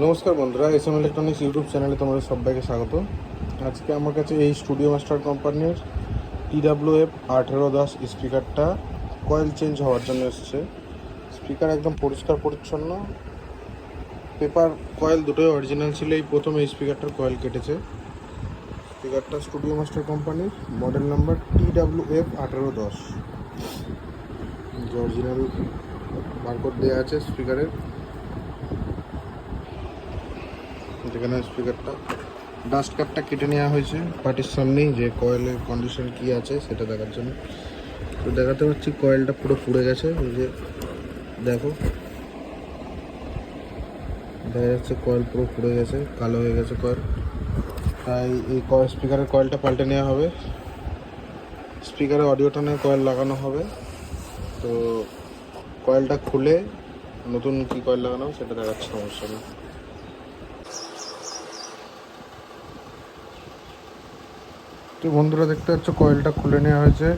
নমস্কার বন্ধুরা, S M electronics YouTube চ্যানেলে তোমাদের সবাইকে স্বাগত। আজকে আমার কাছে এই স্টুডিও মাস্টার কোম্পানির TWF 1810 স্পিকারটা কয়েল চেঞ্জ হওয়ার জন্য এসেছে। স্পিকার একদম পরিষ্কার পরিচ্ছন্ন, পেপার কয়েল দুটোই অরিজিনাল ছিল। এই প্রথম এই স্পিকারটার কয়েল কেটেছে। স্পিকারটা স্টুডিও মাস্টার কোম্পানির, মডেল নাম্বার TWF 1810, যে অরিজিনাল বারকোড দেওয়া আছে স্পিকারের। যেখানে স্পিকারটা ডাস্ট ক্যাপটা কেটে নেওয়া হয়েছে পার্টির সামনেই, যে কয়েলের কন্ডিশন কি আছে সেটা দেখার জন্য। তো দেখাতে পাচ্ছি কয়েলটা পুরো পুড়ে গেছে। এই যে দেখো, দেখা যাচ্ছে কয়েল পুরো পুড়ে গেছে, কালো হয়ে গেছে কয়েল। তাই এই স্পিকারের কয়েলটা পাল্টে নেওয়া হবে। স্পিকারে অডিও টোনের কয়েল লাগানো হবে। তো কয়েলটা খুলে নতুন কি কয়েল লাগানো হবে সেটা দেখাচ্ছে, সমস্যা নেই। তো বন্ধুরা, দেখতে পাচ্ছ কয়েলটা খুলে নেওয়া হয়েছে।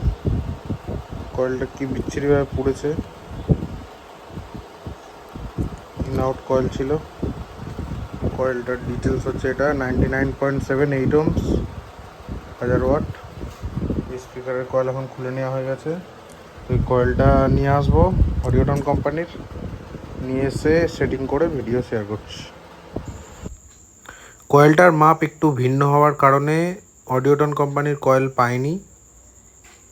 কয়েলটা কি বিচ্ছিরিভাবে পুড়েছে। ইন আউট কয়েল ছিল। কয়েলটার ডিটেলস হচ্ছে এটা 99.78 ohms, 1000 ওয়াট। স্পিকারের কয়েল এখন খুলে নেওয়া হয়ে গেছে। ওই কয়েলটা নিয়ে আসবো অডিওটন কোম্পানির, নিয়ে এসে সেটিং করে ভিডিও শেয়ার করছি। কয়েলটার মাপ একটু ভিন্ন হওয়ার কারণে অডিওটন কোম্পানির কয়েল পাইনি,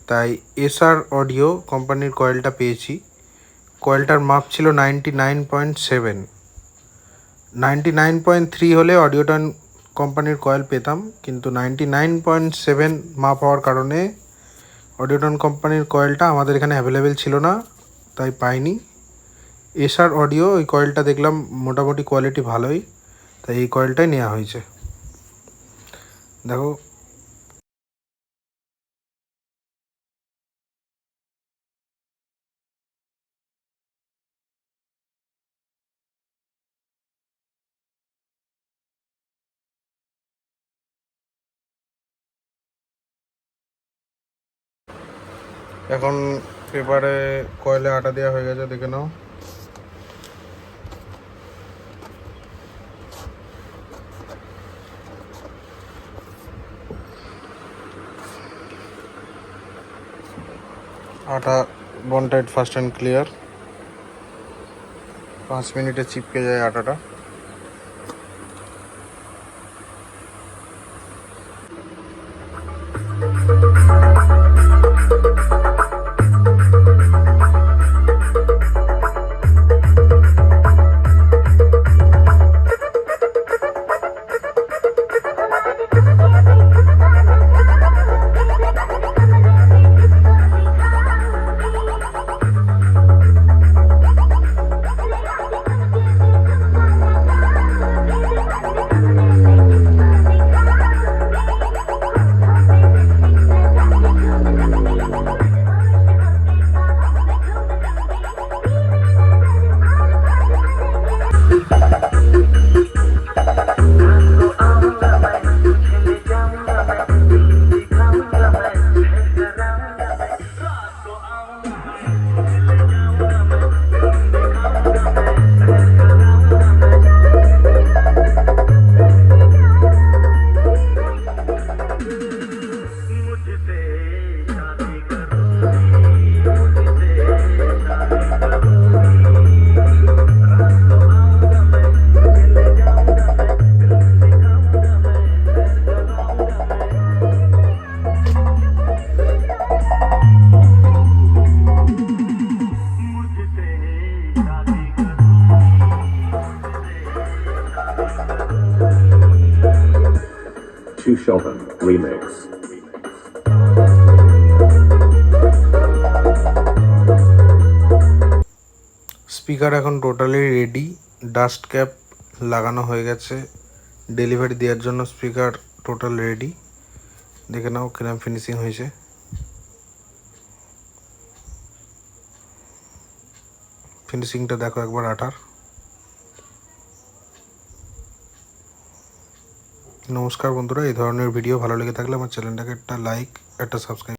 তাই এসআর অডিও কোম্পানির কয়েলটা পেয়েছি। কয়েলটার মাপ ছিল 99.7। 99.3 হলে অডিওটন কোম্পানির কয়েল পেতাম, কিন্তু 99.7 মাপ হওয়ার কারণে অডিওটন কোম্পানির কয়েলটা আমাদের এখানে অ্যাভেলেবেল ছিল না, তাই পাইনি। এসআর অডিও ওই কয়েলটা দেখলাম মোটামুটি কোয়ালিটি ভালোই, তাই এই কয়েলটাই নেওয়া হয়েছে। দেখো, এখন পেপারে কয়েলে আটা দেওয়া হয়ে গেছে, দেখে নাও। আটা বনটাইট ফাস্ট অ্যান্ড ক্লিয়ার। 5 মিনিটে চিপকে যায় আটাটা। Shoshone Remix. স্পিকার এখন টোটালি রেডি। ডাস্ট ক্যাপ লাগানো হয়ে গেছে, ডেলিভারি দেওয়ার জন্য স্পিকার টোটাল রেডি। দেখে নাও কিরম ফিনিশিং হয়েছে। ফিনিশিংটা দেখো একবার আটার। নমস্কার বন্ধুরা, এই ধরনের ভিডিও ভালো লেগে থাকলে আমার চ্যানেলটাকে একটা লাইক, একটা সাবস্ক্রাইব।